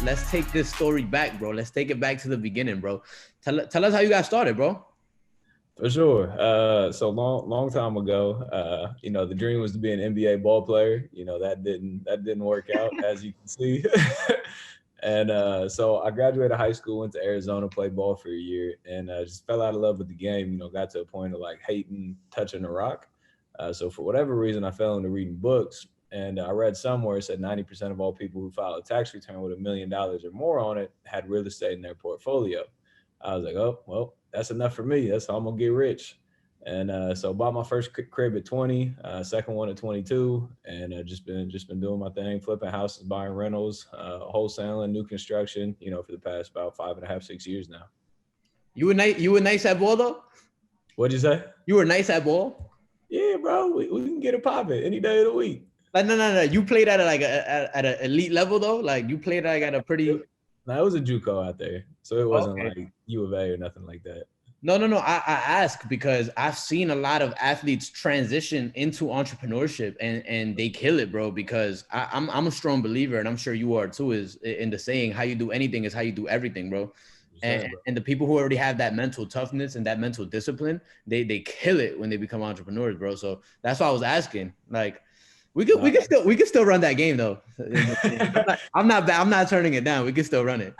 let's take this story back, bro. Let's take it back to the beginning, bro. Tell us how you got started, bro. For sure. So long time ago, the dream was to be an NBA ball player. That didn't work out, as you can see. And so I graduated high school, went to Arizona, played ball for a year, and just fell out of love with the game. Got to a point of like hating touching the rock. So for whatever reason, I fell into reading books, and I read somewhere it said 90% of all people who file a tax return with $1 million or more on it had real estate in their portfolio. I was like, oh, well, that's enough for me. That's how I'm going to get rich. And so bought my first crib at 20, second one at 22, and just been doing my thing, flipping houses, buying rentals, wholesaling, new construction, for the past about 5.5, 6 years now. You were nice at ball though? What'd you say? You were nice at ball? Yeah, bro. We can get it popping any day of the week. Like, no. You played at at an elite level though? Like you played like at a pretty... No, it was a JUCO out there. So it wasn't like U of A or nothing like that. No. I ask because I've seen a lot of athletes transition into entrepreneurship and they kill it, bro. Because I'm a strong believer, and I'm sure you are too, is in the saying, how you do anything is how you do everything, bro. And the people who already have that mental toughness and that mental discipline, they kill it when they become entrepreneurs, bro. So that's why I was asking. Like, we could still run that game though. I'm not turning it down. We can still run it.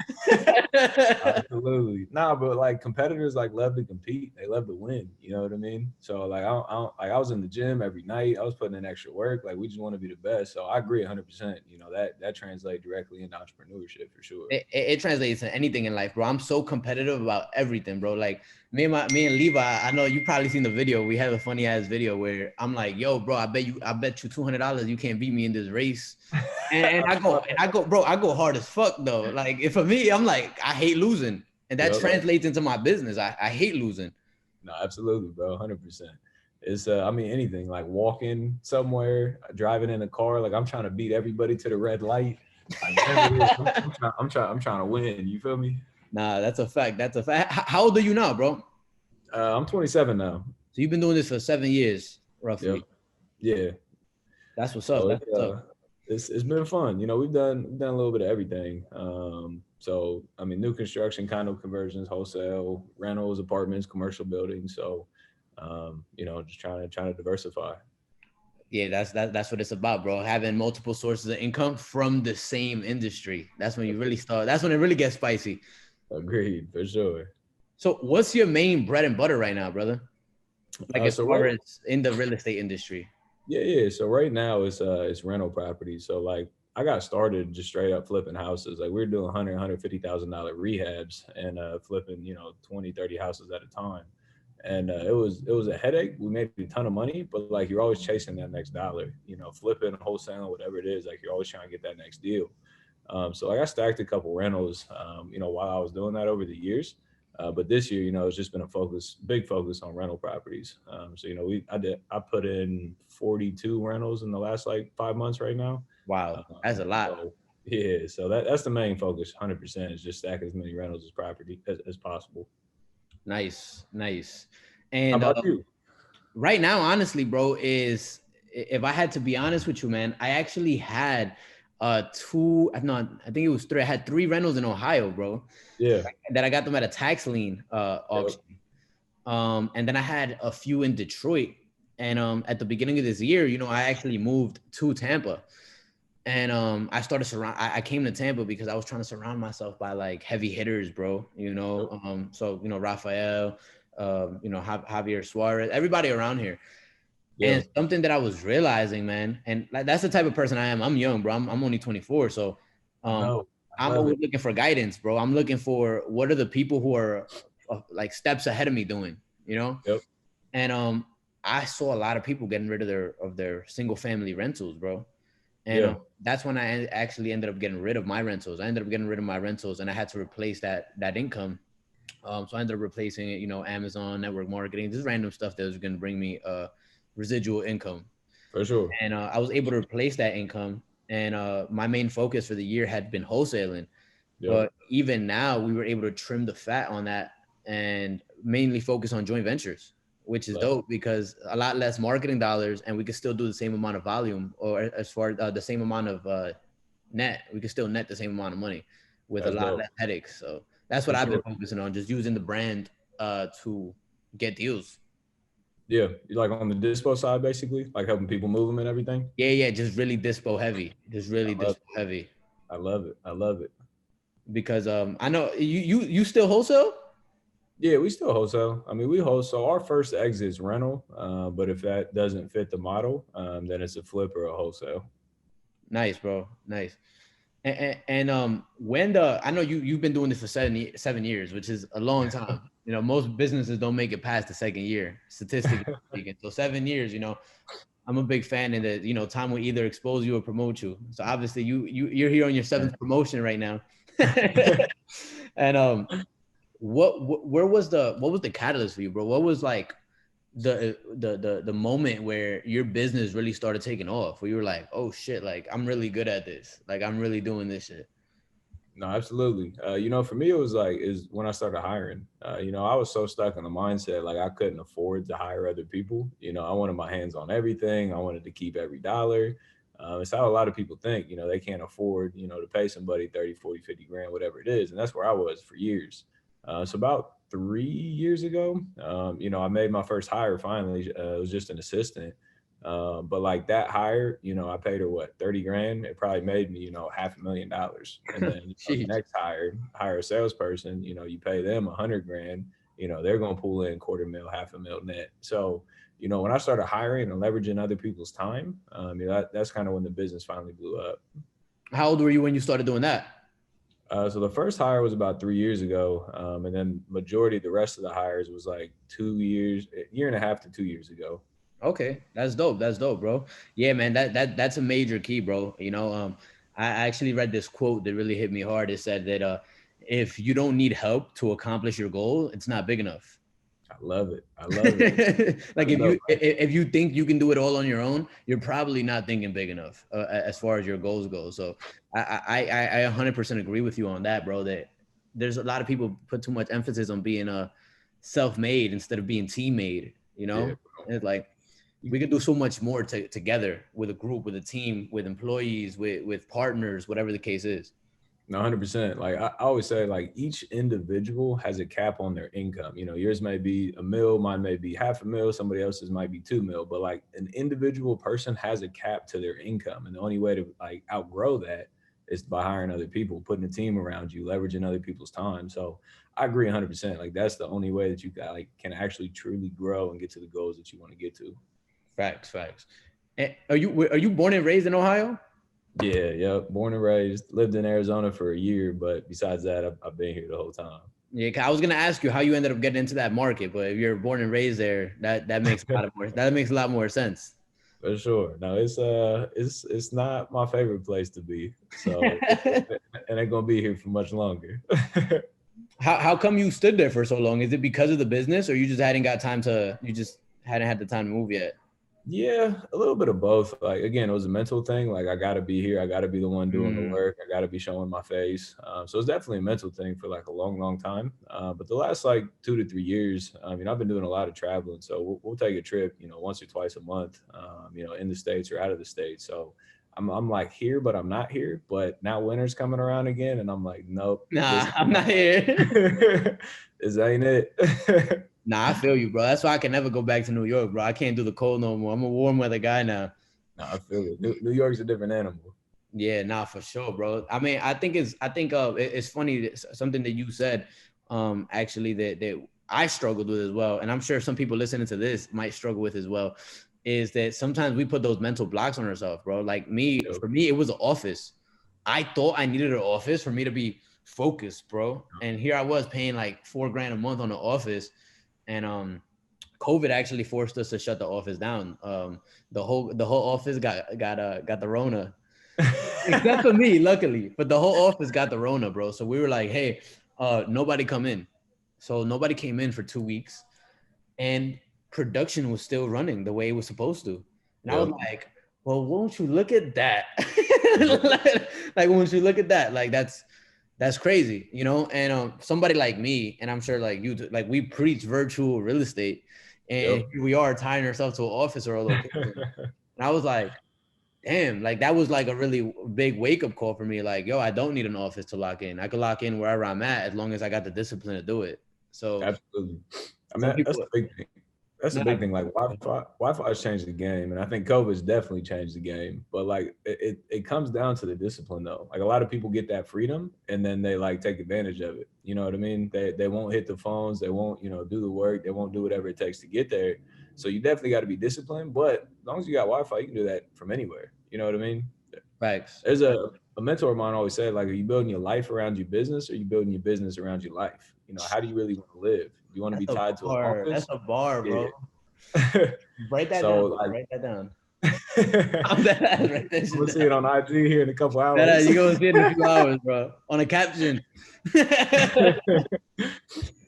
Absolutely. Nah, but like competitors like love to compete. They love to win. You know what I mean? So like I was in the gym every night. I was putting in extra work. Like we just want to be the best. So I agree 100%. That translates directly into entrepreneurship for sure. It translates to anything in life, bro. I'm so competitive about everything, bro. Like me and Levi, I know you probably seen the video. We have a funny ass video where I'm like, yo, bro, I bet you $200 you can't beat me in this race. And I go, bro, I go hard as fuck though. Like if for me, I'm like, I hate losing. And that translates into my business. I hate losing. No, absolutely, bro. 100%. It's anything like walking somewhere, driving in a car. Like I'm trying to beat everybody to the red light. I'm trying to win. You feel me? Nah, that's a fact. That's a fact. How old are you now, bro? I'm 27 now. So you've been doing this for 7 years, roughly. Yep. Yeah. That's what's up. That's what's up. It's been fun. We've done a little bit of everything. So new construction, condo conversions, wholesale, rentals, apartments, commercial buildings. So, just trying to diversify. Yeah, that's what it's about, bro. Having multiple sources of income from the same industry. That's when you really start. That's when it really gets spicy. Agreed, for sure. So, what's your main bread and butter right now, brother? Like as far as in the real estate industry. Yeah. So right now it's rental properties. So like I got started just straight up flipping houses. Like we're doing $150,000 rehabs and flipping 20, 30 houses at a time. And it was a headache. We made a ton of money, but like you're always chasing that next dollar. Flipping, wholesaling, whatever it is. Like you're always trying to get that next deal. So like I stacked a couple rentals. While I was doing that over the years. But this year, it's just been big focus on rental properties. So, I put in 42 rentals in the last like 5 months right now. Wow. That's a lot. So, yeah. So that's the main focus. 100% is just stack as many rentals as property as possible. Nice. And how about you? Right now, honestly, bro, if I had to be honest with you, man, I actually had I think it was 3. I had 3 rentals in Ohio, bro. Yeah. That I got them at a tax lien auction. Yep. And then I had a few in Detroit. And at the beginning of this year, I actually moved to Tampa. And I started I came to Tampa because I was trying to surround myself by like heavy hitters, bro. So Rafael, Javier Suarez, everybody around here. Yeah. And something that I was realizing, man, and like that's the type of person I am. I'm young, bro. I'm only 24, so I'm always looking for guidance, bro. I'm looking for what are the people who are like steps ahead of me doing, Yep. And I saw a lot of people getting rid of their single family rentals, bro. And that's when I actually ended up getting rid of my rentals. I ended up getting rid of my rentals, and I had to replace that income. So I ended up replacing it, Amazon, network marketing, just random stuff that was going to bring me residual income. For sure. And I was able to replace that income. And my main focus for the year had been wholesaling. Yep. But even now, we were able to trim the fat on that and mainly focus on joint ventures, which is dope because a lot less marketing dollars, and we could still do the same amount of volume, or as far as the same amount of net. We could still net the same amount of money. with a That's lot dope. less headaches. So that's what For I've been sure. focusing on, just using the brand to get deals. Yeah. You like on the dispo side, basically, like helping people move them and everything. Yeah, just really dispo heavy, just really I love dispo heavy. I love it. I love it. Because I know you still wholesale. Yeah, we still wholesale. I mean, we wholesale. Our first exit is rental, but if that doesn't fit the model, then it's a flip or a wholesale. Nice, bro. Nice. And when I know you've been doing this for 7 years, which is a long time. You know, most businesses don't make it past the second year, statistically speaking. So 7 years, you know, I'm a big fan in that, you know, time will either expose you or promote you. So obviously you're here on your seventh promotion right now. And what was the catalyst for you, bro? What was like the moment where your business really started taking off, where you were like, oh shit, like I'm really good at this, like I'm really doing this shit? No, absolutely. For me, it was like is when I started hiring. I was so stuck in the mindset like I couldn't afford to hire other people. I wanted my hands on everything. I wanted to keep every dollar. It's how a lot of people think. They can't afford to pay somebody 30, 40, 50 grand, whatever it is, and that's where I was for years. So about 3 years ago, I made my first hire finally. It was just an assistant. But like that hire, I paid her what, 30 grand. It probably made me, $500,000. And then the Jeez. next hire a salesperson, you pay them 100 grand, they're going to pull in quarter mil, half a mil net. So, when I started hiring and leveraging other people's time, that's kind of when the business finally blew up. How old were you when you started doing that? So the first hire was about 3 years ago. And then majority of the rest of the hires was like 2 years, a year and a half to 2 years ago. Okay, that's dope. That's dope, bro. Yeah, man, that's a major key, bro. You know, I actually read this quote that really hit me hard. It said that if you don't need help to accomplish your goal, it's not big enough. I love it. I love it. Like That's if dope, you right? if you think you can do it all on your own, you're probably not thinking big enough as far as your goals go. So I 100% agree with you on that, bro. That there's a lot of people put too much emphasis on being self-made instead of being team-made. You Yeah. know, it's like we can do so much more together with a group, with a team, with employees, with partners, whatever the case is. No, 100%. Like I always say, like each individual has a cap on their income. Yours may be a mil, mine may be half a mil, somebody else's might be 2 mil, but like an individual person has a cap to their income. And the only way to like outgrow that is by hiring other people, putting a team around you, leveraging other people's time. So I agree 100%. Like that's the only way that you can actually truly grow and get to the goals that you want to get to. Facts, facts. And are you born and raised in Ohio? Yeah, yep. Born and raised, lived in Arizona for a year, but besides that, I've been here the whole time. Yeah, 'cause I was gonna ask you how you ended up getting into that market, but if you're born and raised there, that makes a lot more sense. For sure. No, it's not my favorite place to be. So it ain't gonna be here for much longer. How come you stood there for so long? Is it because of the business, or you just hadn't had the time to move yet? Yeah, a little bit of both. Like again, it was a mental thing. Like I got to be here. I got to be the one doing the Mm, work. I got to be showing my face. So it's definitely a mental thing for like a long, long time. But the last like 2 to 3 years, I mean, I've been doing a lot of traveling. So we'll take a trip, once or twice a month, in the States or out of the States. So I'm like here, but I'm not here. But now winter's coming around again, and I'm like, nope, nah, I'm not here. this ain't it. Nah, I feel you, bro. That's why I can never go back to New York, bro. I can't do the cold no more. I'm a warm weather guy now. No, I feel it. New York's a different animal. Yeah, nah, for sure, bro. I mean, it's funny something that you said, actually that I struggled with as well, and I'm sure some people listening to this might struggle with as well, is that sometimes we put those mental blocks on ourselves, bro. Like for me, it was an office. I thought I needed an office for me to be focused, bro. And here I was paying like $4 grand a month on the office, and COVID actually forced us to shut the office down. The whole office got the Rona, except for me, luckily. But the whole office got the Rona, bro. So we were like, hey, nobody come in. So nobody came in for 2 weeks, and production was still running the way it was supposed to. And I was Yep. like, well, won't you look at that? Like, won't you look at that? Like, that's crazy, you know? And somebody like me, and I'm sure like you, like we preach virtual real estate, and Yep. here we are tying ourselves to an office or a location. And I was like, damn, like that was like a really big wake up call for me. Like, yo, I don't need an office to lock in. I could lock in wherever I'm at as long as I got the discipline to do it. So Absolutely. I some mean, that's people, the big thing. That's the nah, big thing. Like Wi-Fi has changed the game, and I think COVID's definitely changed the game. But like, it comes down to the discipline, though. Like a lot of people get that freedom, and then they like take advantage of it. You know what I mean? They won't hit the phones. They won't do the work. They won't do whatever it takes to get there. So you definitely got to be disciplined. But as long as you got Wi-Fi, you can do that from anywhere. You know what I mean? facts. There's a mentor of mine always said, like, are you building your life around your business, or are you building your business around your life? How do you really want to live? Do you want to be That's a tied to an bar. That's office? a bar, Yeah. bro. Write that So down. like, Write that down. I'm dead ass. I'm Write that shit gonna see it down. on IG here in a couple Dead ass. hours. You gonna see it in a few hours, bro. On a caption.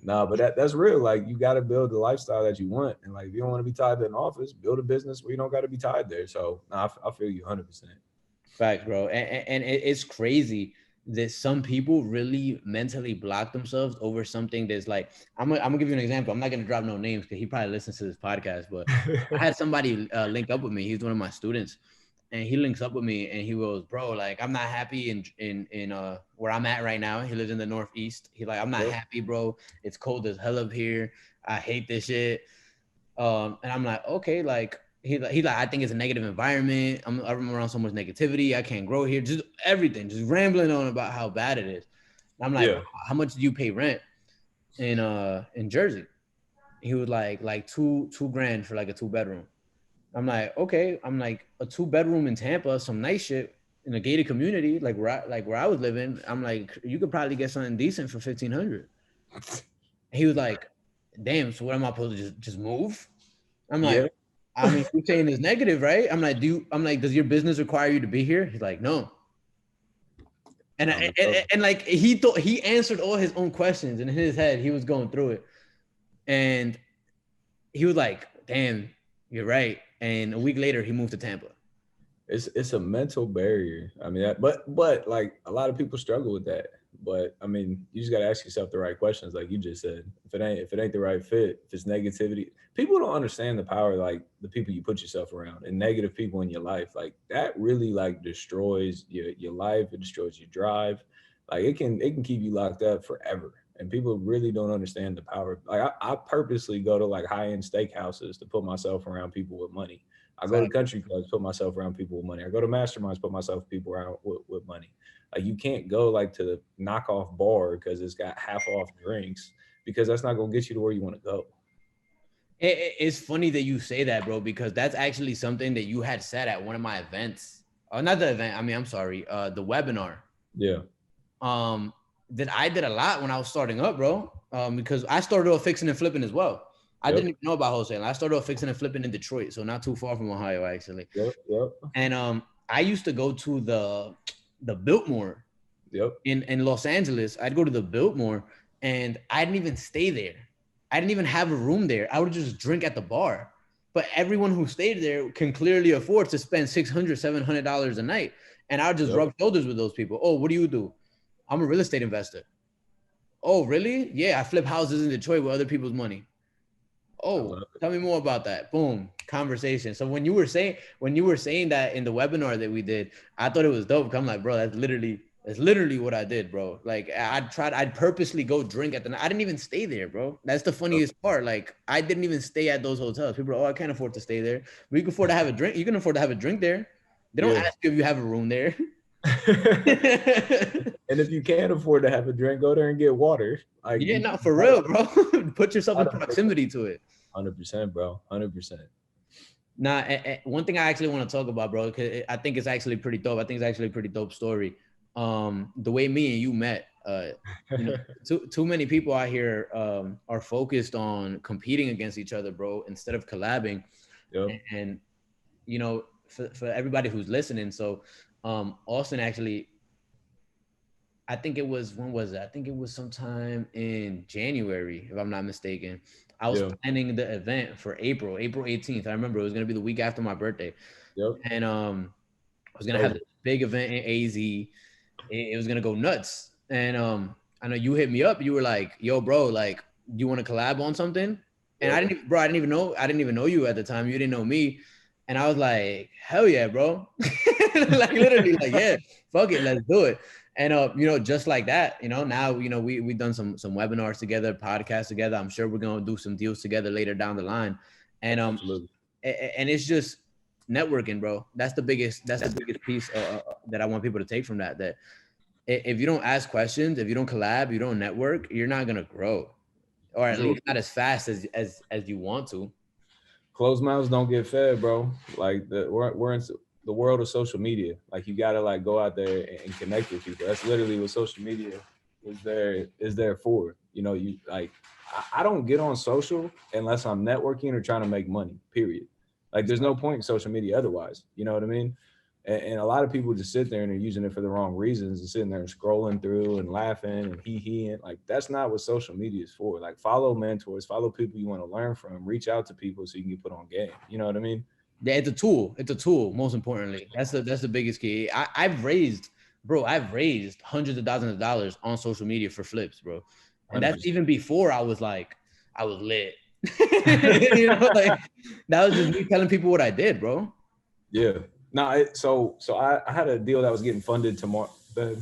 No, but that's real. Like, you got to build the lifestyle that you want, and like, if you don't want to be tied to an office, build a business where you don't got to be tied there. So nah, I feel you 100%. Facts, bro. And it's crazy that some people really mentally block themselves over something that's like, I'm gonna give you an example. I'm not gonna drop no names because he probably listens to this podcast, but I had somebody link up with me. He's one of my students, and he links up with me and he goes, bro, like I'm not happy in where I'm at right now. He lives in the Northeast. He's like, I'm not Yep. happy, bro. It's cold as hell up here. I hate this shit. And I'm like, okay, like he like, I think it's a negative environment. I'm around so much negativity. I can't grow here. Just everything, just rambling on about how bad it is. And I'm like, Yeah. how much do you pay rent in Jersey? He was like two grand for like a 2-bedroom. I'm like, okay. I'm like, a 2-bedroom in Tampa, some nice shit in a gated community, like where I was living. I'm like, you could probably get something decent for 1,500. He was like, damn. So what am I supposed to just move? I'm like, Yeah. I mean, you're saying it's negative, right? I'm like, does your business require you to be here? He's like, no. And like he thought he answered all his own questions, and in his head he was going through it, and he was like, damn, you're right. And a week later he moved to Tampa. It's a mental barrier. I mean, but like, a lot of people struggle with that. But I mean, you just got to ask yourself the right questions, like you just said. If it ain't the right fit, if it's negativity, people don't understand the power, like the people you put yourself around, and negative people in your life, like that really like destroys your life. It destroys your drive. Like, it can keep you locked up forever. And people really don't understand the power. Like, I purposely go to like high-end steakhouses to put myself around people with money. I go to country clubs, put myself around people with money. I go to masterminds, put myself people around with money. Like, you can't go like to the knockoff bar because it's got half off drinks, because that's not gonna get you to where you want to go. It's funny that you say that, bro, because that's actually something that you had said at one of my events. Not the event. I mean, I'm sorry. The webinar. Yeah. That I did a lot when I was starting up, bro. Because I started off fixing and flipping as well. I didn't even know about wholesaling. I started off fixing and flipping in Detroit, so not too far from Ohio, actually. Yep. And I used to go to the Biltmore. Yep. In Los Angeles. I'd go to the Biltmore, and I didn't even stay there. I didn't even have a room there. I would just drink at the bar. But everyone who stayed there can clearly afford to spend $600, $700 a night. And I would just rub shoulders with those people. Oh, what do you do? I'm a real estate investor. Oh, really? Yeah, I flip houses in Detroit with other people's money. Oh, tell me more about that. Boom, conversation. So when you were saying that in the webinar that we did, I thought it was dope. I'm like, bro, that's literally what I did, bro. Like, I'd purposely go drink at the night. I didn't even stay there, bro. That's the funniest part. Like, I didn't even stay at those hotels. People are, oh, I can't afford to stay there. But you can afford to have a drink. You can afford to have a drink there. They don't ask you if you have a room there. And if you can't afford to have a drink, go there and get water. Like, yeah, not for real, bro. Put yourself in proximity to it. 100%, bro. 100%. Nah, one thing I actually want to talk about, bro, because I think it's actually pretty dope. I think it's actually a pretty dope story. The way me and you met, too many people out here are focused on competing against each other, bro, instead of collabing. Yep. And for everybody who's listening, so Austin actually, I think it was, when was it? I think it was sometime in January, if I'm not mistaken. I was planning the event for April 18th. I remember it was going to be the week after my birthday. Yep. And I was going to have this big event in AZ. It was going to go nuts. And I know you hit me up. You were like, yo, bro, like, do you want to collab on something? And I didn't even know you at the time. You didn't know me. And I was like, hell yeah, bro. Like literally like, yeah, fuck it, let's do it. And you know, just like that, you know, now, you know, we done some webinars together, podcasts together. I'm sure we're gonna do some deals together later down the line. And Absolutely. and it's just networking, bro. That's the biggest piece that I want people to take from that. That if you don't ask questions, if you don't collab, you don't network, you're not gonna grow, or at least not as fast as you want to. Closed mouths don't get fed, bro. Like we're in the world of social media. Like you gotta like go out there and connect with people. That's literally what social media is there for. You know, you like I don't get on social unless I'm networking or trying to make money. Period. Like there's no point in social media otherwise. You know what I mean? And a lot of people just sit there and they're using it for the wrong reasons and sitting there and scrolling through and laughing and and like that's not what social media is for. Like follow mentors, follow people you want to learn from, reach out to people so you can get put on game. You know what I mean? Yeah, it's a tool. It's a tool. Most importantly, that's the biggest key. I've raised, bro. I've raised hundreds of thousands of dollars on social media for flips, bro. And that's 100%. even before I was lit. You know, like that was just me telling people what I did, bro. Yeah. No, so I had a deal that was getting funded tomorrow. Well,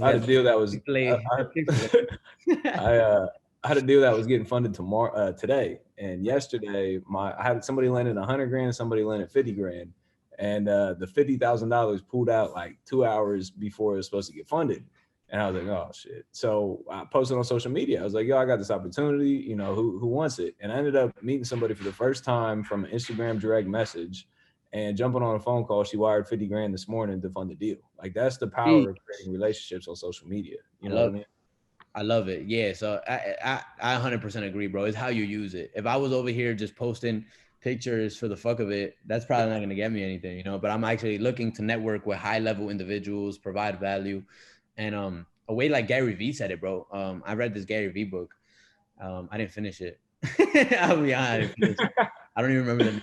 I had a deal that was I I had a deal that was getting funded tomorrow today, and yesterday I had somebody landed 100 grand, somebody landed 50 grand, and the $50,000 pulled out like 2 hours before it was supposed to get funded, and I was like, oh shit. So I posted on social media. I was like, yo, I got this opportunity. You know, who wants it? And I ended up meeting somebody for the first time from an Instagram direct message. And jumping on a phone call, she wired 50 grand this morning to fund the deal. Like that's the power of creating relationships on social media. You know what I mean? I love it. Yeah. So I 100% agree, bro. It's how you use it. If I was over here just posting pictures for the fuck of it, that's probably not going to get me anything, you know, but I'm actually looking to network with high level individuals, provide value. And a way like Gary Vee said it, bro. I read this Gary Vee book. I didn't finish it. I'll be honest. I don't even remember the name.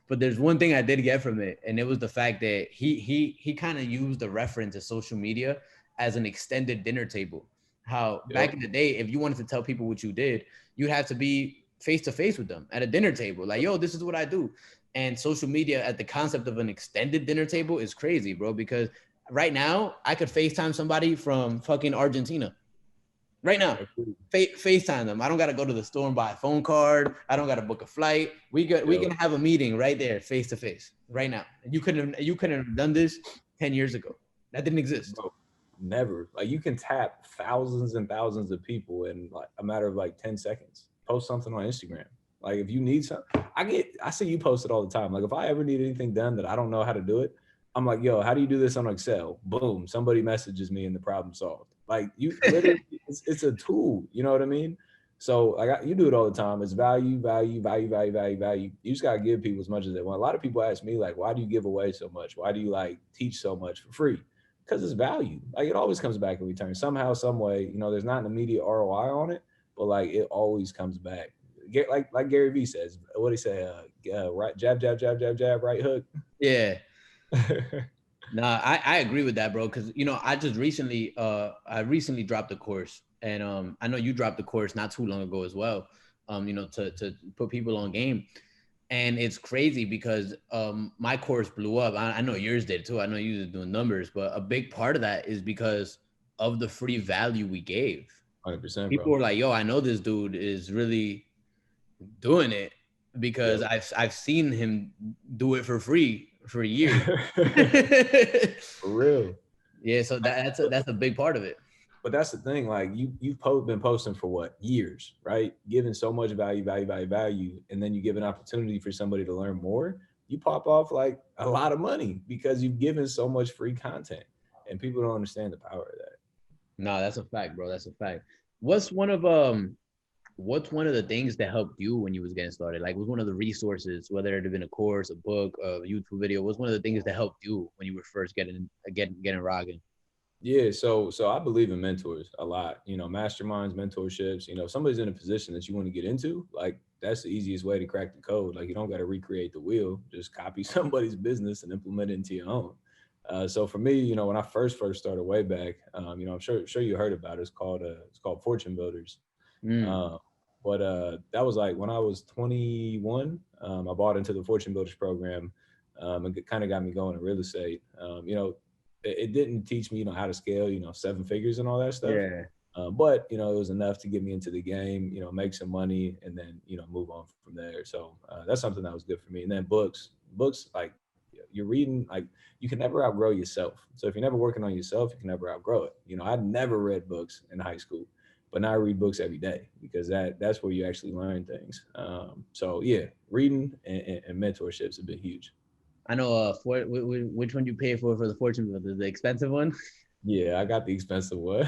But there's one thing I did get from it, and it was the fact that he kind of used the reference of social media as an extended dinner table. How back in the day, if you wanted to tell people what you did, you'd have to be face to face with them at a dinner table. Like, yo, this is what I do. And social media at the concept of an extended dinner table is crazy, bro, because right now I could FaceTime somebody from fucking Argentina. Right now, FaceTime them. I don't got to go to the store and buy a phone card. I don't got to book a flight. We can have a meeting right there, face to face, right now. You couldn't have done this 10 years ago. That didn't exist. Bro, never. Like you can tap thousands and thousands of people in like a matter of like 10 seconds. Post something on Instagram. Like if you need something, I see you post it all the time. Like if I ever need anything done that I don't know how to do it, I'm like, yo, how do you do this on Excel? Boom, somebody messages me and the problem solved. Like you literally, it's a tool. You know what I mean? So like you do it all the time. It's value, value, value, value, value, value. You just gotta give people as much as they want. A lot of people ask me like, why do you give away so much? Why do you like teach so much for free? Because it's value. Like it always comes back in return somehow, some way. You know, there's not an immediate ROI on it, but like it always comes back. Get like Gary Vee says, what do he say? Right, jab, jab, jab, jab, jab, right hook. Yeah. Nah, I agree with that, bro. Because you know, I recently dropped a course, and I know you dropped the course not too long ago as well. You know, to put people on game, and it's crazy because my course blew up. I know yours did too. I know you was doing numbers, but a big part of that is because of the free value we gave. 100%, People bro. were like, "Yo, I know this dude is really doing it because I've seen him do it for free for years." For real. Yeah, so that's a big part of it. But that's the thing, like you've been posting for what, years, right? Giving so much value, value, value, value, and then you give an opportunity for somebody to learn more. You pop off like a lot of money because you've given so much free content, and people don't understand the power of that. No, that's a fact, bro. That's a fact. What's what's one of the things that helped you when you was getting started? Like, what's one of the resources, whether it had been a course, a book, a YouTube video, what's one of the things that helped you when you were first getting rocking? Yeah, so I believe in mentors a lot. You know, masterminds, mentorships. You know, if somebody's in a position that you want to get into, like that's the easiest way to crack the code. Like you don't got to recreate the wheel; just copy somebody's business and implement it into your own. So for me, you know, when I first started way back, you know, I'm sure you heard about it. It's called Fortune Builders. Mm. Um, But that was like when I was 21. I bought into the Fortune Builders program, and it kind of got me going in real estate. It didn't teach me, how to scale, 7 figures and all that stuff. Yeah. But it was enough to get me into the game, make some money, and then move on from there. So that's something that was good for me. And then books, like you're reading, like you can never outgrow yourself. So if you're never working on yourself, you can never outgrow it. I never read books in high school, but now I read books every day because that's where you actually learn things. So yeah, reading and mentorships have been huge. I know. Which one you pay for the Fortune Builder? The expensive one. Yeah, I got the expensive one.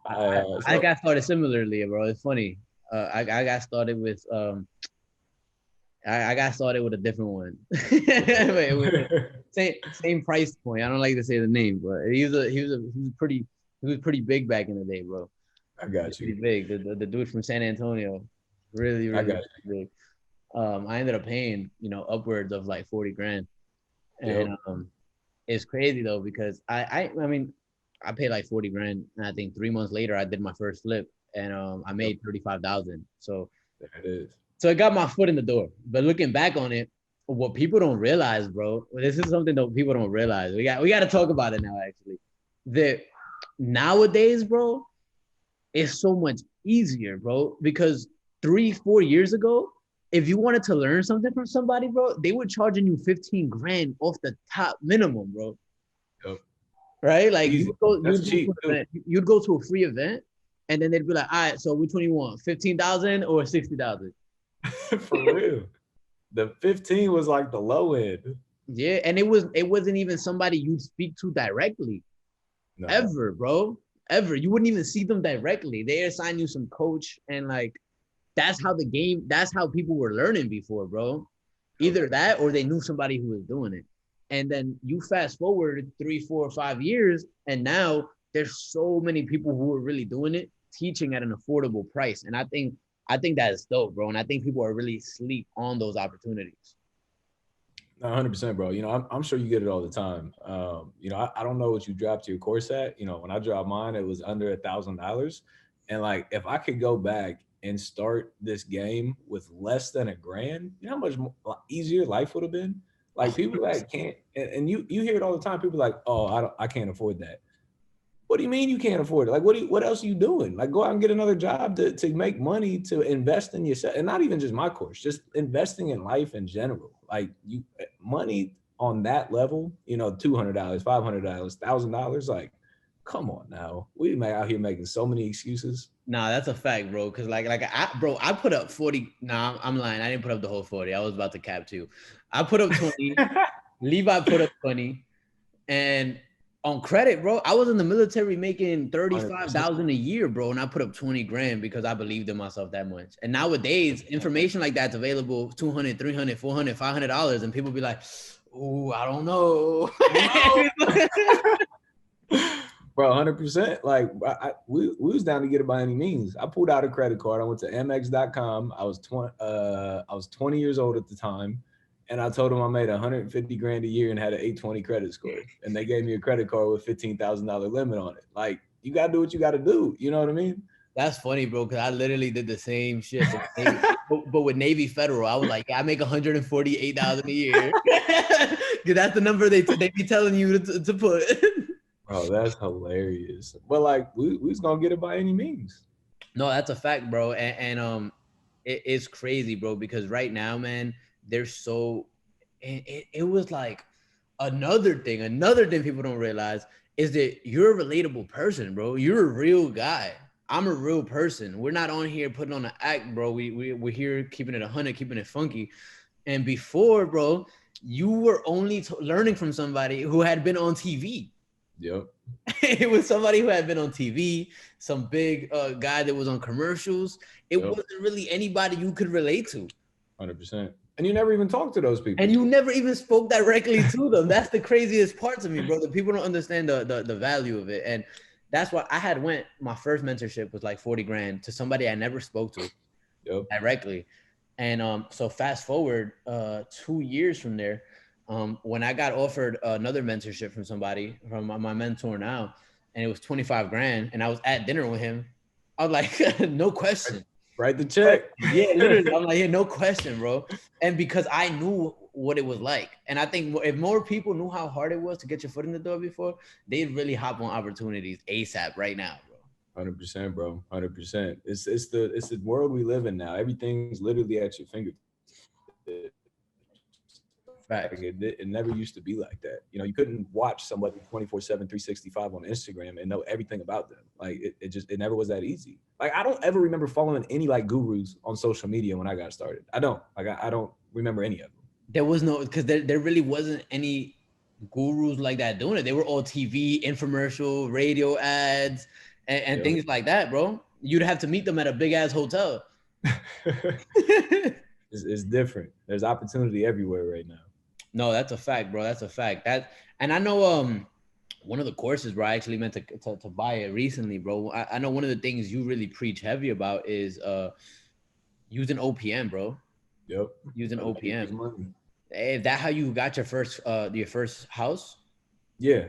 I got started similarly, bro. It's funny. I got started with I got started with a different one. It was same price point. I don't like to say the name, but he was pretty big back in the day, bro. I got you. Pretty big. The dude from San Antonio, really big. I ended up paying upwards of like 40 grand, and it's crazy though because I mean I paid like 40 grand, and I think 3 months later I did my first flip, and I made 35,000. So there it is. So it got my foot in the door. But looking back on it, what people don't realize, bro, this is something that people don't realize. We got to talk about it now, actually. That nowadays, bro, it's so much easier, bro, because 3-4 years ago, if you wanted to learn something from somebody, bro, they were charging you 15 grand off the top minimum, bro. Yep. Right? Like you'd go to a free event, and then they'd be like, all right, so which one you want? 15,000 or 60,000? For real. The 15 was like the low end. Yeah, and it wasn't even somebody you'd speak to directly. No. Ever, bro. Ever. You wouldn't even see them directly. They assign you some coach, and like that's how people were learning before, bro. Either that or they knew somebody who was doing it. And then you fast forward 3, 4, 5 years, and now there's so many people who are really doing it, teaching at an affordable price. And I think that's dope, bro. And I think people are really sleep on those opportunities. 100%, bro. I'm sure you get it all the time. I don't know what you dropped your course at. When I dropped mine, it was under $1,000. And like, if I could go back and start this game with less than $1,000, you know how much easier life would have been? Like people that can't, and you hear it all the time. People are like, oh, I can't afford that. What do you mean you can't afford it? Like, what else are you doing? Like, go out and get another job to make money, to invest in yourself. And not even just my course, just investing in life in general. Like money on that level, $200, $500, $1,000. Like, come on now. We out here making so many excuses. Nah, that's a fact, bro. Cause I put up 40. Nah, I'm lying. I didn't put up the whole 40. I was about to cap too. I put up 20. Levi put up 20. And on credit, bro, I was in the military making 35,000 a year, bro, and I put up 20 grand because I believed in myself that much. And nowadays, information like that's available $200, $300, $400, $500, and people be like, "Oh, I don't know." Bro, 100%. Like we was down to get it by any means. I pulled out a credit card. I went to mx.com. I was 20 years old at the time. And I told them I made 150 grand a year and had an 820 credit score. And they gave me a credit card with $15,000 limit on it. Like, you got to do what you got to do. You know what I mean? That's funny, bro, because I literally did the same shit. But with Navy Federal, I was like, yeah, I make 148,000 a year. Because that's the number they be telling you to put. Bro, that's hilarious. But like, we was going to get it by any means. No, that's a fact, bro. And it's crazy, bro, because right now, man, there's so it was like another thing people don't realize is that you're a relatable person, bro. You're a real guy. I'm a real person. We're not on here putting on an act, bro. We're here keeping it 100, keeping it funky. And before, bro, you were only learning from somebody who had been on TV. Yep. It was somebody who had been on TV, some big guy that was on commercials. It wasn't really anybody you could relate to. 100%. And you never even talked to those people. And you never even spoke directly to them. That's the craziest part to me, bro. The people don't understand the value of it. And that's why I had my first mentorship was like 40 grand to somebody I never spoke to directly. And so fast forward 2 years from there, when I got offered another mentorship from somebody, from my mentor now, and it was 25 grand, and I was at dinner with him, I was like, no question. Write the check. Yeah, literally. I'm like, yeah, no question, bro. And because I knew what it was like. And I think if more people knew how hard it was to get your foot in the door before, they'd really hop on opportunities ASAP right now, bro. 100%, bro. 100%. It's the world we live in now. Everything's literally at your fingertips. Like Facts. it never used to be like that. You know, you couldn't watch somebody 24/7, 365 on Instagram and know everything about them. Like it never was that easy. Like I don't ever remember following any like gurus on social media when I got started. I don't. Like I don't remember any of them. There was no, because there really wasn't any gurus like that doing it. They were all TV, infomercial, radio ads, and Yep. things like that, bro. You'd have to meet them at a big ass hotel. It's different. There's opportunity everywhere right now. No, that's a fact, bro. That's a fact. And I know one of the courses, bro, I actually meant to buy it recently, bro. I know one of the things you really preach heavy about is using OPM, bro. Yep. Using OPM. Money. Is that how you got your first house? Yeah.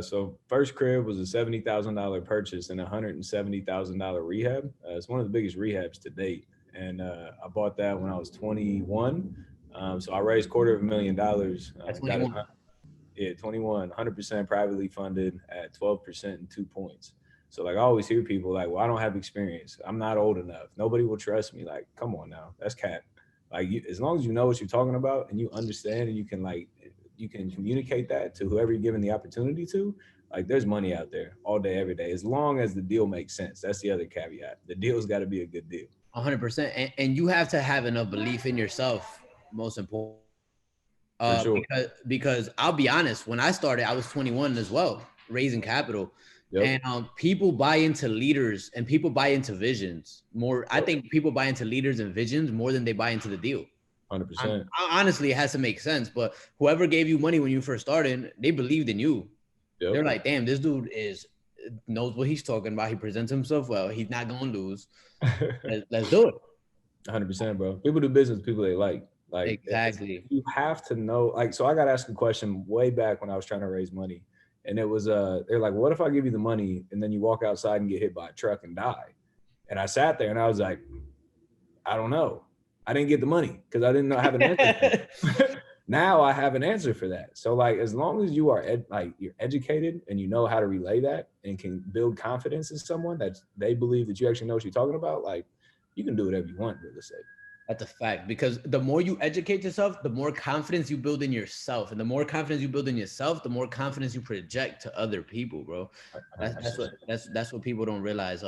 So first crib was a $70,000 purchase and $170,000 rehab. It's one of the biggest rehabs to date, and I bought that when I was 21. So I raised $250,000. At 21. Yeah, 21, 100% privately funded at 12% and 2 points. So like I always hear people like, well, I don't have experience. I'm not old enough. Nobody will trust me. Like, come on now, that's cap. Like as long as you know what you're talking about and you understand and you can communicate that to whoever you're giving the opportunity to, like there's money out there all day, every day, as long as the deal makes sense. That's the other caveat. The deal's got to be a good deal. 100%. And you have to have enough belief in yourself, most important. For sure. Because I'll be honest, when I started, I was 21 as well, raising capital. Yep. And people buy into leaders and people buy into visions more. Yep. I think people buy into leaders and visions more than they buy into the deal. 100%. Honestly, it has to make sense. But whoever gave you money when you first started, they believed in you. Yep. They're like, damn, this dude knows what he's talking about. He presents himself well. He's not gonna lose. Let's do it. 100%, bro. People do business with people they like. Like exactly. You have to know. Like, so I got asked a question way back when I was trying to raise money, and it was they're like, what if I give you the money and then you walk outside and get hit by a truck and die? And I sat there and I was like, I don't know. I didn't get the money because I didn't have an answer. Now I have an answer for that. So like, as long as you are you're educated and you know how to relay that and can build confidence in someone that they believe that you actually know what you're talking about, like you can do whatever you want, real estate. That's a fact, because the more you educate yourself, the more confidence you build in yourself, and the more confidence you build in yourself, the more confidence you project to other people, bro. That's what people don't realize.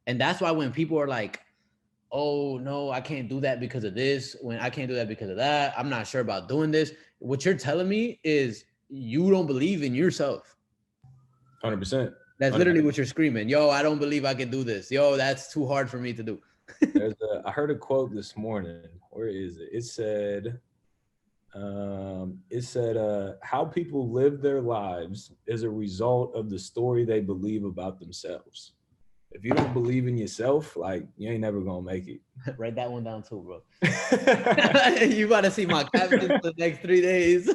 And that's why when people are like, "Oh no, I can't do that because of this," when I can't do that because of that, I'm not sure about doing this. What you're telling me is you don't believe in yourself. 100%. That's literally what you're screaming. Yo, I don't believe I can do this. Yo, that's too hard for me to do. I heard a quote this morning. Where is it? It said, how people live their lives is a result of the story they believe about themselves. If you don't believe in yourself, like you ain't never gonna make it. Write that one down too, bro. You about to see my captions for the next 3 days.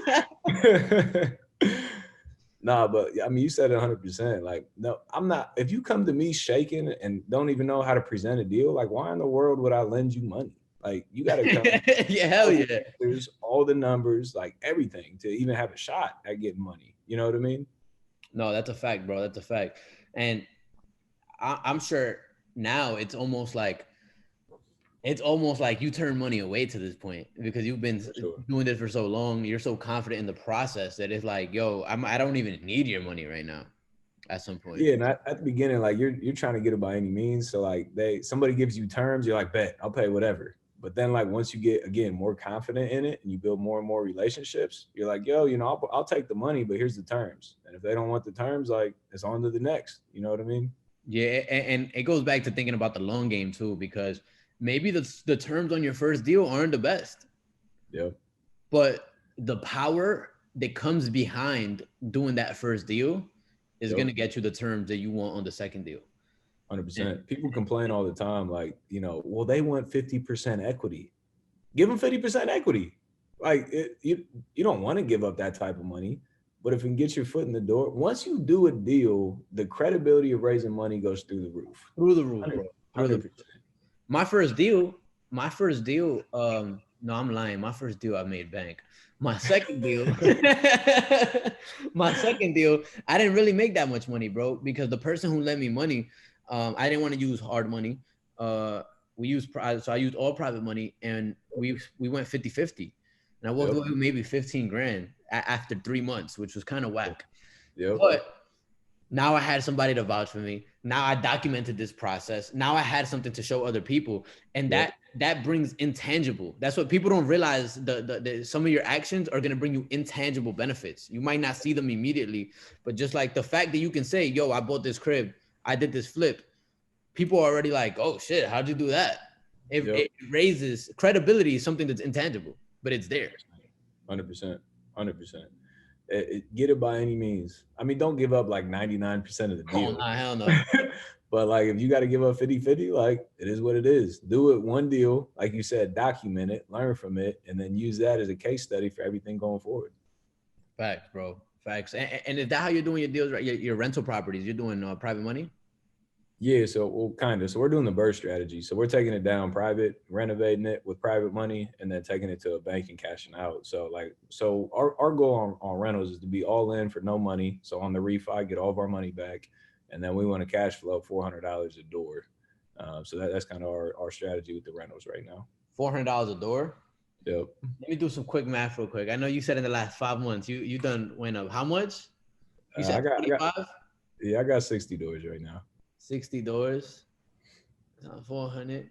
Nah, but I mean, you said it 100%. Like, no, I'm not. If you come to me shaking and don't even know how to present a deal, like, why in the world would I lend you money? Like, you got to come. Yeah, hell yeah. There's all the numbers, like everything, to even have a shot at getting money. You know what I mean? No, that's a fact, bro. That's a fact. And I'm sure now it's almost like you turn money away to this point because you've been doing this for so long. You're so confident in the process that it's like, yo, I don't even need your money right now at some point. Yeah, and at the beginning, like you're trying to get it by any means. So like somebody gives you terms, you're like, bet, I'll pay whatever. But then like once you get, again, more confident in it and you build more and more relationships, you're like, yo, I'll take the money, but here's the terms. And if they don't want the terms, like it's on to the next. You know what I mean? Yeah, and it goes back to thinking about the long game too, because maybe the terms on your first deal aren't the best. Yeah. But the power that comes behind doing that first deal is going to get you the terms that you want on the second deal. 100%. People complain all the time, like, well, they want 50% equity. Give them 50% equity. Like you don't want to give up that type of money, But if you can get your foot in the door, once you do a deal, the credibility of raising money goes through the roof. Through the roof, bro. Through the 100%. roof. My first deal, no, I'm lying. My first deal, I made bank. My second deal, I didn't really make that much money, bro, because the person who lent me money, I didn't want to use hard money. So I used all private money, and we went 50-50. And I walked away with maybe 15 grand after 3 months, which was kind of whack. Yep. But now I had somebody to vouch for me. Now I documented this process. Now I had something to show other people, and that brings intangible. That's what people don't realize. The some of your actions are gonna bring you intangible benefits. You might not see them immediately, but just like the fact that you can say, "Yo, I bought this crib. I did this flip." People are already like, "Oh shit, how'd you do that?" It raises credibility. Is something that's intangible, but it's there. 100%. 100%. Get it by any means. I mean, don't give up like 99% of the deal. Oh, nah, hell no. But like, if you got to give up 50-50, like, it is what it is. Do it one deal. Like you said, document it, learn from it, and then use that as a case study for everything going forward. Facts, bro. Facts. And is that how you're doing your deals, right? Your rental properties, you're doing private money? Yeah, so kind of. So we're doing the burst strategy. So we're taking it down private, renovating it with private money, and then taking it to a bank and cashing out. So our goal on rentals is to be all in for no money. So on the refi, get all of our money back, and then we want to cash flow $400 a door. So that's kind of our strategy with the rentals right now. $400 a door. Yep. Let me do some quick math real quick. I know you said in the last 5 months you done went up. How much? You said 25? I got 60 doors right now. 60 doors, 400.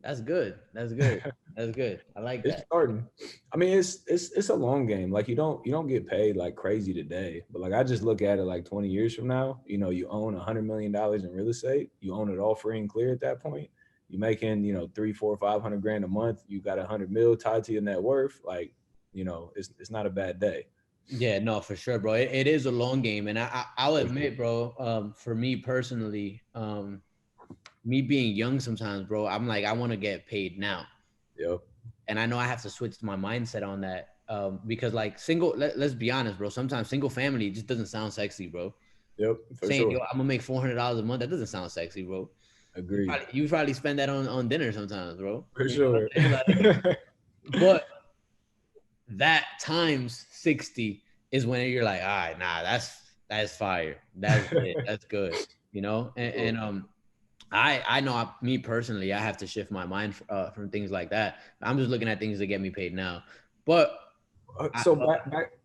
That's good. That's good. That's good. I like that. It's starting. I mean, it's a long game. Like you don't get paid like crazy today, but like I just look at it like 20 years from now. You know, you own $100 million in real estate. You own it all free and clear at that point. You making 300, 400, 500 grand a month. You got 100 mil tied to your net worth. Like, it's not a bad day. Yeah, no, for sure, bro. It is a long game, and I'll admit, bro. For me personally, me being young sometimes, bro, I'm like I want to get paid now. Yep. And I know I have to switch my mindset on that, because like let's be honest, bro. Sometimes single family just doesn't sound sexy, bro. Yep. Saying, yo, I'm gonna make $400 a month, that doesn't sound sexy, bro. Agreed. You probably spend that on dinner sometimes, bro. For sure. But that times 60 is when you're like, all right, nah, that's fire. That's it. That's good. And I know me personally, I have to shift my mind from things like that. I'm just looking at things that get me paid now. But so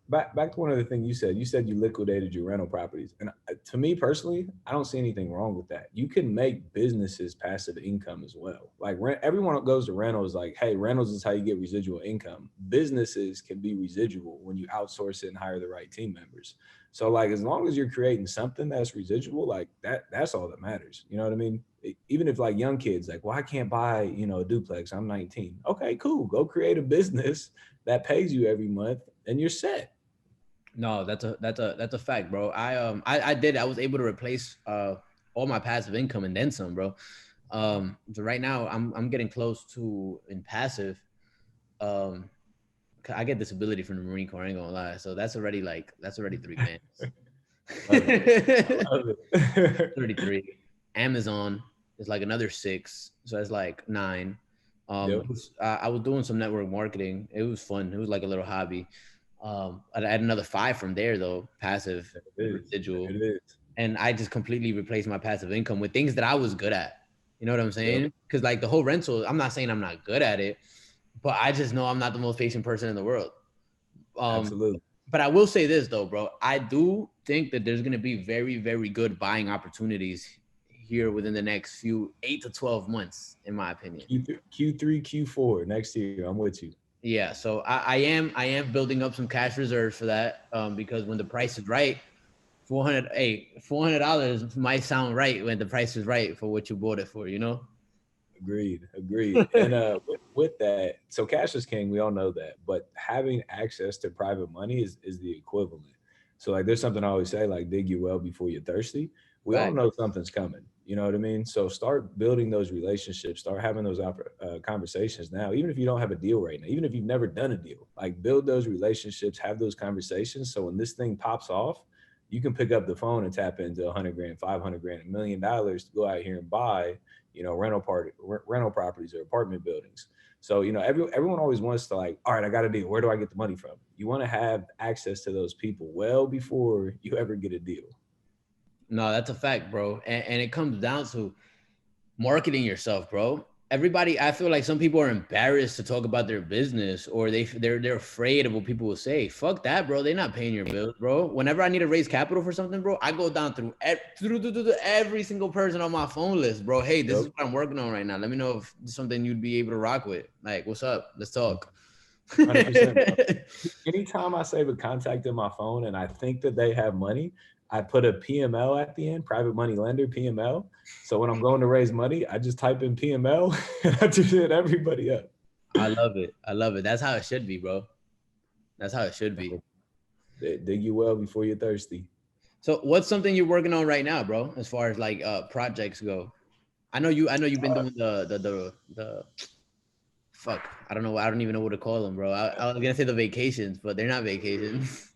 back to one other thing you said. You said you liquidated your rental properties, and to me personally, I don't see anything wrong with that. You can make businesses passive income as well. Like everyone that goes to rentals, like, hey, rentals is how you get residual income. Businesses can be residual when you outsource it and hire the right team members. So like, as long as you're creating something that's residual, like that's all that matters. You know what I mean? Even if like young kids, like, well, I can't buy, a duplex. I'm 19. Okay, cool. Go create a business that pays you every month and you're set. No, that's a fact, bro. I was able to replace all my passive income and then some, bro. So right now I'm getting close to in passive. I get disability from the Marine Corps, I ain't gonna lie. So that's already 3 grand. 33. Amazon is like another 6, so it's like 9. Yep. I was doing some network marketing. It was fun. It was like a little hobby. I had another 5 from there though, passive residual. It is. And I just completely replaced my passive income with things that I was good at. You know what I'm saying? Because like the whole rental, I'm not saying I'm not good at it, but I just know I'm not the most patient person in the world. Absolutely. But I will say this though, bro. I do think that there's gonna be very, very good buying opportunities here within the next few 8 to 12 months, in my opinion. Q3, Q4 next year. I'm with you. Yeah, so I am building up some cash reserves for that, because when the price is right, $400 might sound right when the price is right for what you bought it for, Agreed. And with that, so cash is king. We all know that, but having access to private money is the equivalent. So like, there's something I always say, like, dig your well before you're thirsty. We all know something's coming. You know what I mean? So start building those relationships, start having those conversations now, even if you don't have a deal right now, even if you've never done a deal, like build those relationships, have those conversations. So when this thing pops off, you can pick up the phone and tap into 100 grand, 500 grand, $1 million to go out here and buy, rental properties or apartment buildings. So, everyone always wants to like, all right, I got a deal. Where do I get the money from? You want to have access to those people well before you ever get a deal. No, that's a fact, bro. And it comes down to marketing yourself, bro. Everybody, I feel like some people are embarrassed to talk about their business, or they're afraid of what people will say. Fuck that, bro. They're not paying your bills, bro. Whenever I need to raise capital for something, bro, I go down through every single person on my phone list, bro. Hey, this is what I'm working on right now. Let me know if it's something you'd be able to rock with. Like, what's up? Let's talk. 100%. Anytime I save a contact in my phone and I think that they have money, I put a PML at the end, private money lender, PML. So when I'm going to raise money, I just type in PML and I just hit everybody up. I love it. I love it. That's how it should be, bro. That's how it should be. Dig you well before you're thirsty. So what's something you're working on right now, bro, as far as like projects go? I know you've been doing the fuck. I don't know. I don't even know what to call them, bro. I was gonna say the vacations, but they're not vacations.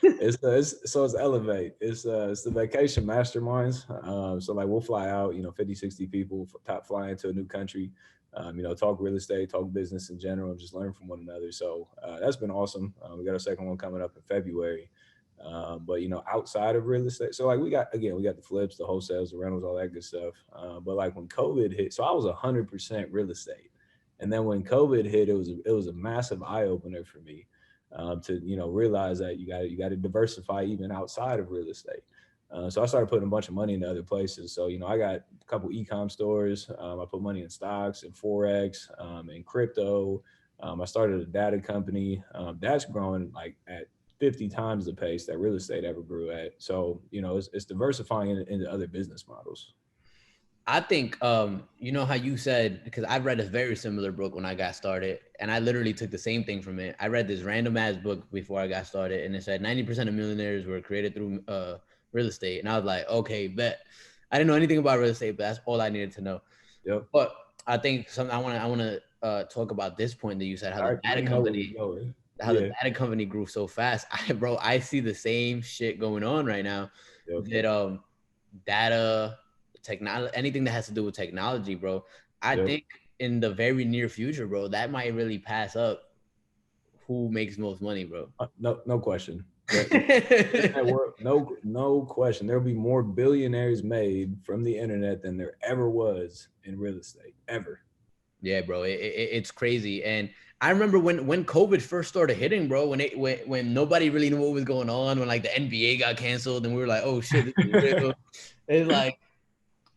It's Elevate. It's the vacation masterminds. So like we'll fly out, 50, 60 people, fly into a new country, talk real estate, talk business in general, and just learn from one another. So that's been awesome. We got our second one coming up in February. But outside of real estate, so like we got the flips, the wholesales, the rentals, all that good stuff. But like when COVID hit, so I was 100% real estate, and then when COVID hit, it was a massive eye opener for me. To realize that you got to diversify even outside of real estate. So I started putting a bunch of money into other places. So I got a couple e-com stores. I put money in stocks and forex, and crypto. I started a data company that's growing like at 50 times the pace that real estate ever grew at. So it's diversifying into other business models. I think, you know how you said, because I read a very similar book when I got started, and I literally took the same thing from it. I read this random ass book before I got started, and it said 90% of millionaires were created through real estate. And I was like, okay, bet. I didn't know anything about real estate, but that's all I needed to know. Yep. But I think I want to talk about this point that you said, how the data company grew so fast. I see the same shit going on right now. Yep. That data, technology, anything that has to do with technology, bro. I think in the very near future, bro, that might really pass up who makes most money, bro. No question. No question. There'll be more billionaires made from the internet than there ever was in real estate, ever. Yeah, bro, it's crazy. And I remember when COVID first started hitting, bro, when nobody really knew what was going on, when like the NBA got canceled, and we were like, oh shit, this is real. It's like,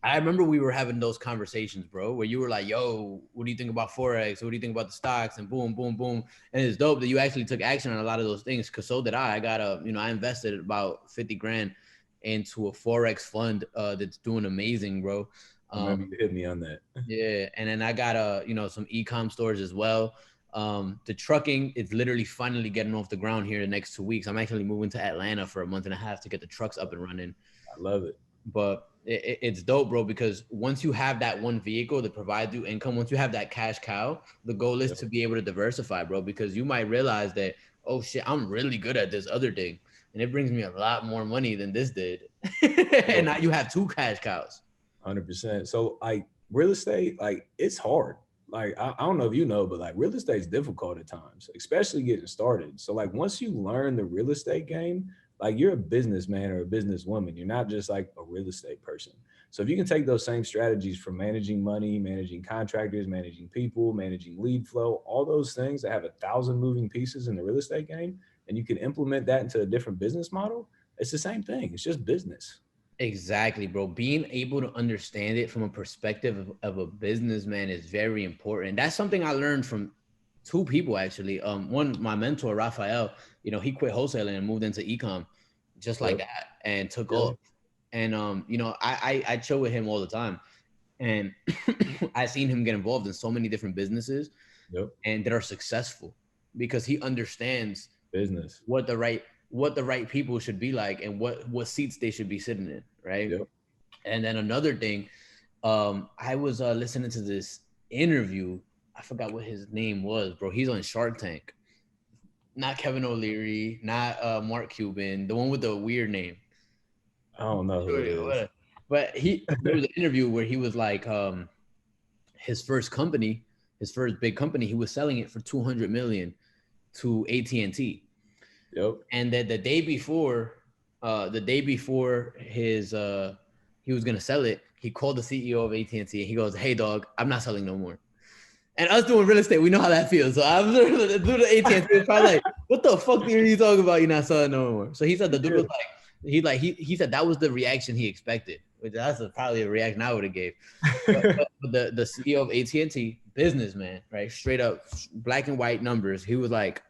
I remember we were having those conversations, bro, where you were like, yo, what do you think about Forex? What do you think about the stocks? And boom, boom, boom. And it's dope that you actually took action on a lot of those things. Cause so did I. I got I invested about 50 grand into a Forex fund that's doing amazing, bro. I remember you hit me on that. Yeah. And then I got some e-com stores as well. The trucking is literally finally getting off the ground here the next 2 weeks. I'm actually moving to Atlanta for a month and a half to get the trucks up and running. I love it. But it's dope, bro, because once you have that one vehicle that provides you income, once you have that cash cow, the goal is to be able to diversify, bro, because you might realize that, oh shit, I'm really good at this other thing, and it brings me a lot more money than this did. And now you have two cash cows. 100%. So like real estate, like it's hard. Like I don't know if you know, but like real estate is difficult at times, especially getting started. So like once you learn the real estate game, like you're a businessman or a businesswoman. You're not just like a real estate person. So if you can take those same strategies from managing money, managing contractors, managing people, managing lead flow, all those things that have 1,000 moving pieces in the real estate game, and you can implement that into a different business model, it's the same thing. It's just business. Exactly, bro. Being able to understand it from a perspective of a businessman is very important. That's something I learned from two people, actually. One, my mentor, Raphael, he quit wholesaling and moved into e-com just like that and took off. And, I chill with him all the time. And I seen him get involved in so many different businesses and that are successful because he understands business, what the right people should be like and what seats they should be sitting in, right? And then another thing, I was listening to this interview. I forgot what his name was, bro. He's on Shark Tank. Not Kevin O'Leary, not Mark Cuban, the one with the weird name. I don't know who it is. But there was an interview where he was like, his first company, his first big company, he was selling it for 200 million to AT&T. Yep. And then the day before his he was gonna sell it, he called the CEO of AT&T and he goes, "Hey dog, I'm not selling no more." And us doing real estate, we know how that feels. So I'm through the AT&T was probably like, "What the fuck are you talking about? You're not selling no more." So he said the dude was like, he said that was the reaction he expected, which that's probably a reaction I would have gave. But the CEO of AT&T, businessman, right, straight up black and white numbers, he was like,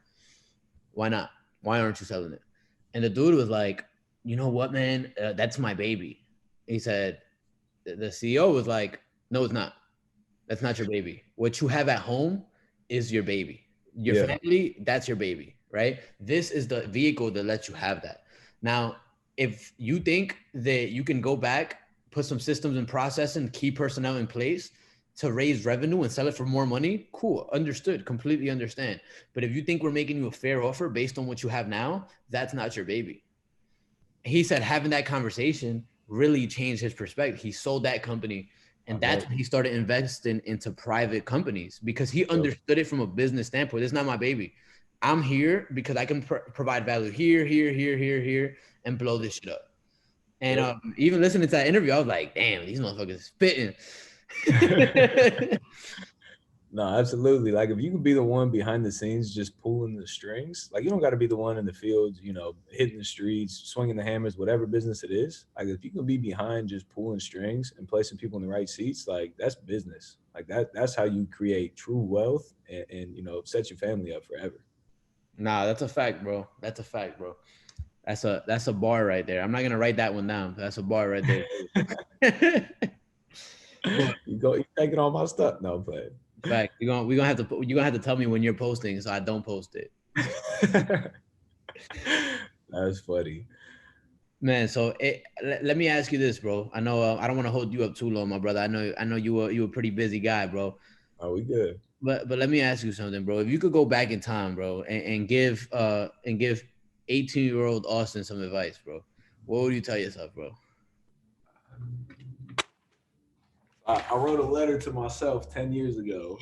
"Why not? Why aren't you selling it?" And the dude was like, "You know what, man? That's my baby." He said, the CEO was like, "No, it's not. That's not your baby. What you have at home is your baby. Your family, that's your baby, right? This is the vehicle that lets you have that. Now, if you think that you can go back, put some systems and process and key personnel in place to raise revenue and sell it for more money, cool, understood, completely understand. But if you think we're making you a fair offer based on what you have now, that's not your baby." He said having that conversation really changed his perspective. He sold that company, and that's when he started investing into private companies because he understood it from a business standpoint. This is not my baby. I'm here because I can provide value here, and blow this shit up. And even listening to that interview, I was like, damn, these motherfuckers spitting. No, absolutely. Like if you could be the one behind the scenes just pulling the strings, like you don't got to be the one in the field, you know, hitting the streets, swinging the hammers, whatever business it is. Like if you can be behind just pulling strings and placing people in the right seats, like that's business. Like that's how you create true wealth and you know, set your family up forever. Nah, that's a fact, bro. That's a fact, bro. That's a bar right there. I'm not gonna write that one down. That's a bar right there. You taking all my stuff. No, but fact, you're gonna have to tell me when you're posting so I don't post it. That's funny. Man, so let me ask you this, bro. I know I don't want to hold you up too long, my brother. I know you a pretty busy guy, bro. Oh, we good. But let me ask you something, bro. If you could go back in time, bro, and give 18-year-old Austin some advice, bro, what would you tell yourself, bro? I wrote a letter to myself 10 years ago.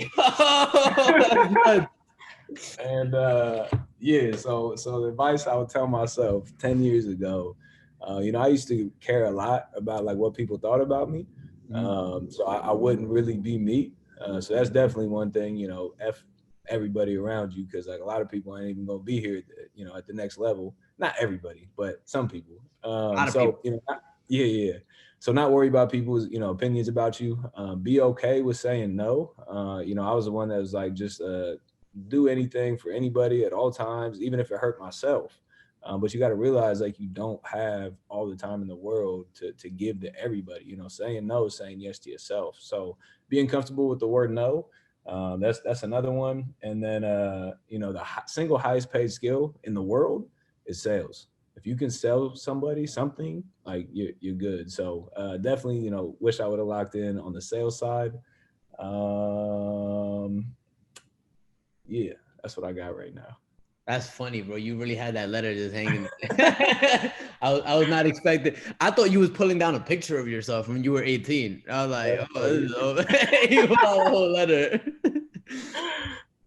And yeah, so the advice I would tell myself 10 years ago, you know, I used to care a lot about like what people thought about me. So I wouldn't really be me. So that's definitely one thing, you know, F everybody around you, because like a lot of people ain't even gonna be here, you know, at the next level. Not everybody, but some people. So, you know, yeah. So not worry about people's, you know, opinions about you. Be okay with saying no. You know, I was the one that was like, just do anything for anybody at all times, even if it hurt myself. But you got to realize like you don't have all the time in the world to give to everybody. You know, saying no is saying yes to yourself. So being comfortable with the word no, that's another one. And then you know, the single highest paid skill in the world is sales. If you can sell somebody something, like you're good. So definitely, you know, wish I would have locked in on the sales side. Yeah, that's what I got right now. That's funny, bro. You really had that letter just hanging. I was not expecting. I thought you was pulling down a picture of yourself when you were 18. I was like, oh, this is over. You pulled out a whole letter.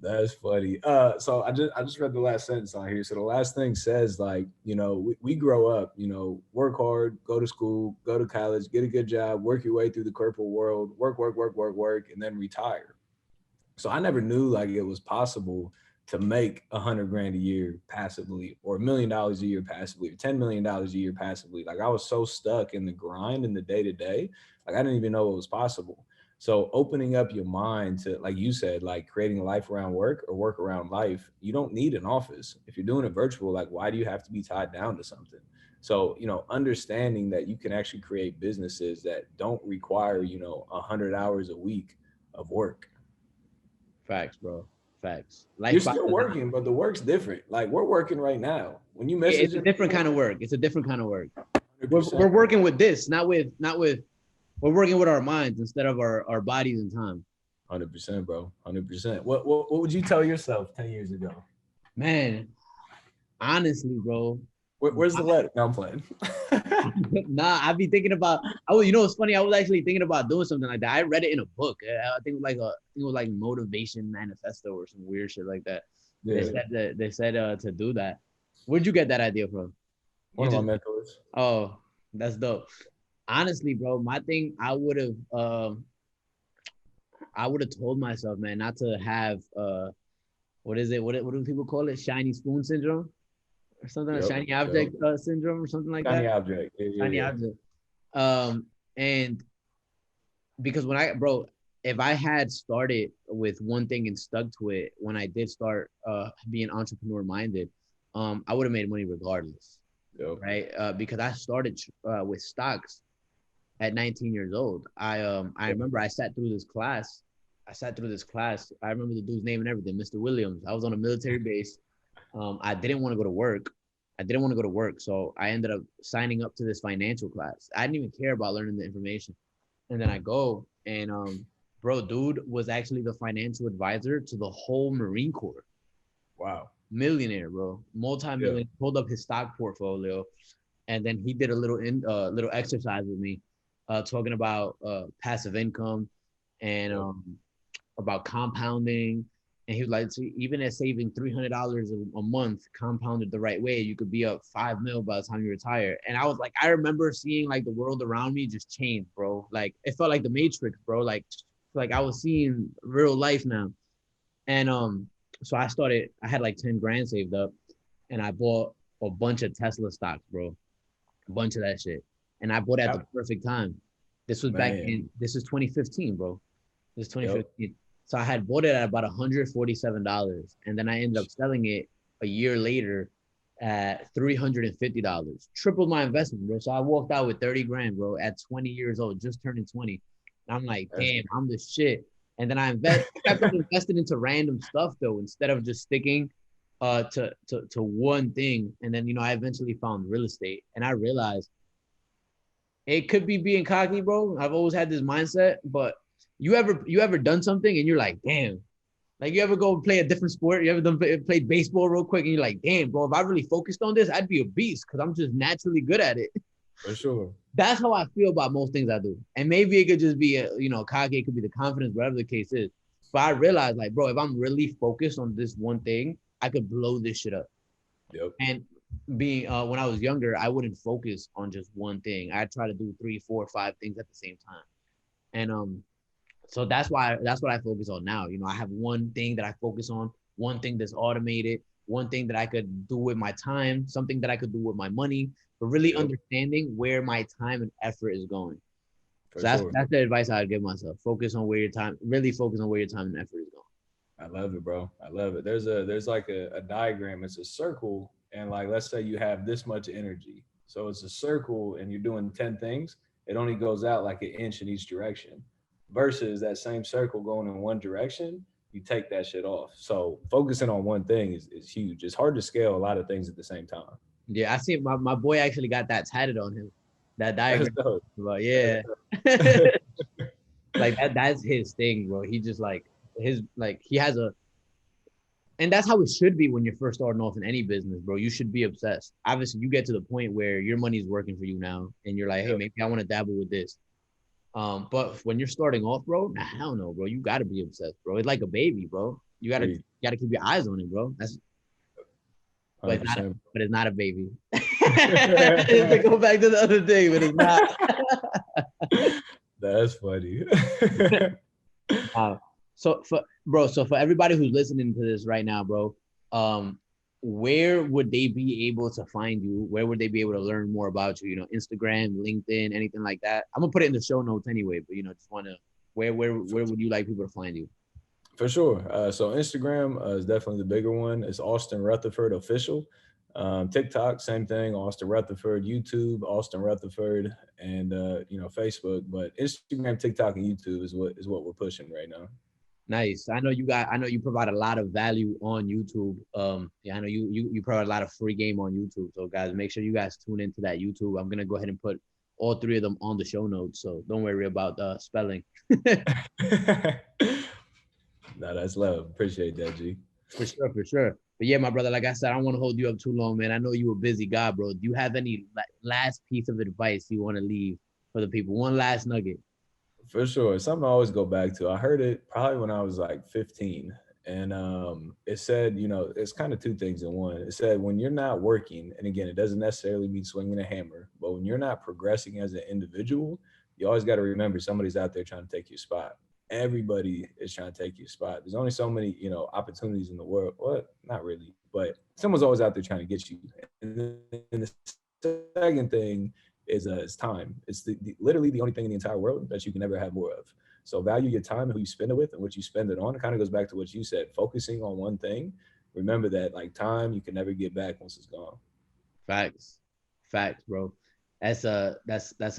That's funny. So I just read the last sentence on here. So the last thing says, like, you know, we grow up, you know, work hard, go to school, go to college, get a good job, work your way through the corporate world, work, and then retire. So I never knew like it was possible to make $100,000 a year passively, or $1 million a year passively, or $10 million a year passively. Like I was so stuck in the grind in the day to day, like I didn't even know it was possible. So opening up your mind to, like you said, like creating a life around work or work around life, you don't need an office. If you're doing it virtual, like why do you have to be tied down to something? So, you know, understanding that you can actually create businesses that don't require, you know, 100 hours a week of work. Facts, bro. Facts. You're still working, but the work's different. Like we're working right now. When you message, it's a different kind of work. It's a different kind of work. We're working with this, not with We're working with our minds instead of our bodies and time. 100%, bro. 100%. What would you tell yourself 10 years ago? Man, honestly, bro. Where's the letter? No, I'm playing. Nah, I be thinking about. You know, it's funny. I was actually thinking about doing something like that. I read it in a book. I think it was like Motivation Manifesto or some weird shit like that. Yeah. They said to do that. Where'd you get that idea from? One of my mentors. Oh, that's dope. Honestly, bro, my thing, I would have told myself, man, not to have what is it? What do people call it? Shiny spoon syndrome or something? Yep, Shiny object syndrome or something like shiny that. object. Shiny object. And because if I had started with one thing and stuck to it when I did start being entrepreneur minded, I would have made money regardless. Yep. Right? Because I started with stocks at 19 years old. I remember I sat through this class. I remember the dude's name and everything, Mr. Williams. I was on a military base. I didn't want to go to work. So I ended up signing up to this financial class. I didn't even care about learning the information. And then I go and bro, dude was actually the financial advisor to the whole Marine Corps. Wow. Millionaire, bro. Multi-millionaire. Yeah. Pulled up his stock portfolio. And then he did a little exercise with me, talking about passive income and about compounding. And he was like, even at saving $300 a month, compounded the right way, you could be up $5 million by the time you retire. And I was like, I remember seeing like the world around me just change, bro. Like it felt like the Matrix, bro. Like I was seeing real life now. And so I had like 10 grand saved up, and I bought a bunch of Tesla stocks, bro. A bunch of that shit. And I bought it at the perfect time. This was this is 2015, bro. This is 2015. Yep. So I had bought it at about $147. And then I ended up selling it a year later at $350. Tripled my investment, bro. So I walked out with 30 grand, bro, at 20 years old, just turning 20. And I'm like, damn, I'm the shit. And then I kept investing into random stuff though, instead of just sticking to one thing. And then, you know, I eventually found real estate, and I realized it could be being cocky, bro. I've always had this mindset, but you ever done something and you're like, damn, like you ever go play a different sport? You ever played baseball real quick and you're like, damn, bro, if I really focused on this, I'd be a beast because I'm just naturally good at it. For sure. That's how I feel about most things I do. And maybe it could just be, cocky. It could be the confidence, whatever the case is. But I realized, like, bro, if I'm really focused on this one thing, I could blow this shit up. Yep. And when I was younger, I wouldn't focus on just one thing. I'd try to do 3, 4, 5 things at the same time. And so that's what I focus on now. You know, I have one thing that I focus on, one thing that's automated, one thing that I could do with my time, something that I could do with my money, but really understanding where my time and effort is going. So that's the advice I'd give myself. Focus on where your time and effort is going. I love it, bro. I love it. There's like a diagram. It's a circle. And like, let's say you have this much energy. So it's a circle and you're doing 10 things. It only goes out like an inch in each direction, versus that same circle going in one direction. You take that shit off. So focusing on one thing is huge. It's hard to scale a lot of things at the same time. Yeah, I see my boy actually got that tatted on him. That diagram. But yeah. Like that's his thing, bro. He just he has and that's how it should be when you're first starting off in any business, bro. You should be obsessed. Obviously, you get to the point where your money's working for you now, and you're like, hey, maybe I want to dabble with this. But when you're starting off, bro, hell no, bro. You gotta be obsessed, bro. It's like a baby, bro. You gotta keep your eyes on it, bro. But it's not a baby. To go back to the other thing, but it's not. That's funny. So for everybody who's listening to this right now, bro, where would they be able to find you? Where would they be able to learn more about you? You know, Instagram, LinkedIn, anything like that? I'm gonna put it in the show notes anyway, but just wanna where would you like people to find you? For sure. So Instagram is definitely the bigger one. It's Austin Rutherford Official. TikTok, same thing, Austin Rutherford. YouTube, Austin Rutherford, and Facebook. But Instagram, TikTok, and YouTube is what we're pushing right now. Nice. I know you provide a lot of value on YouTube. I know you provide a lot of free game on YouTube. So guys, make sure you guys tune into that YouTube. I'm gonna go ahead and put all three of them on the show notes. So don't worry about spelling. No, that's love. Appreciate that, G. For sure, for sure. But yeah, my brother, like I said, I don't want to hold you up too long, man. I know you a busy guy, bro. Do you have any last piece of advice you want to leave for the people? One last nugget. For sure. Something I always go back to. I heard it probably when I was like 15. And it said, it's kind of two things in one. It said, when you're not working, and again, it doesn't necessarily mean swinging a hammer, but when you're not progressing as an individual, you always got to remember somebody's out there trying to take your spot. Everybody is trying to take your spot. There's only so many, opportunities in the world. Well, not really, but someone's always out there trying to get you. And then the second thing is time. It's literally the only thing in the entire world that you can never have more of. So value your time and who you spend it with and what you spend it on. It kind of goes back to what you said, focusing on one thing. Remember that like time, you can never get back once it's gone. Facts, bro. That's a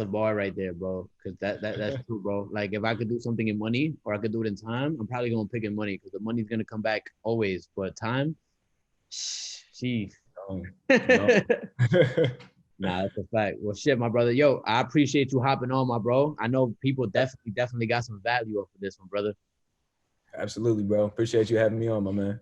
bar right there, bro. Cause that's true, bro. Like if I could do something in money or I could do it in time, I'm probably gonna pick in money because the money's gonna come back always. But time, sheesh. No. Nah, that's a fact. Well, shit, my brother. Yo, I appreciate you hopping on, my bro. I know people definitely got some value off of this one, brother. Absolutely, bro. Appreciate you having me on, my man.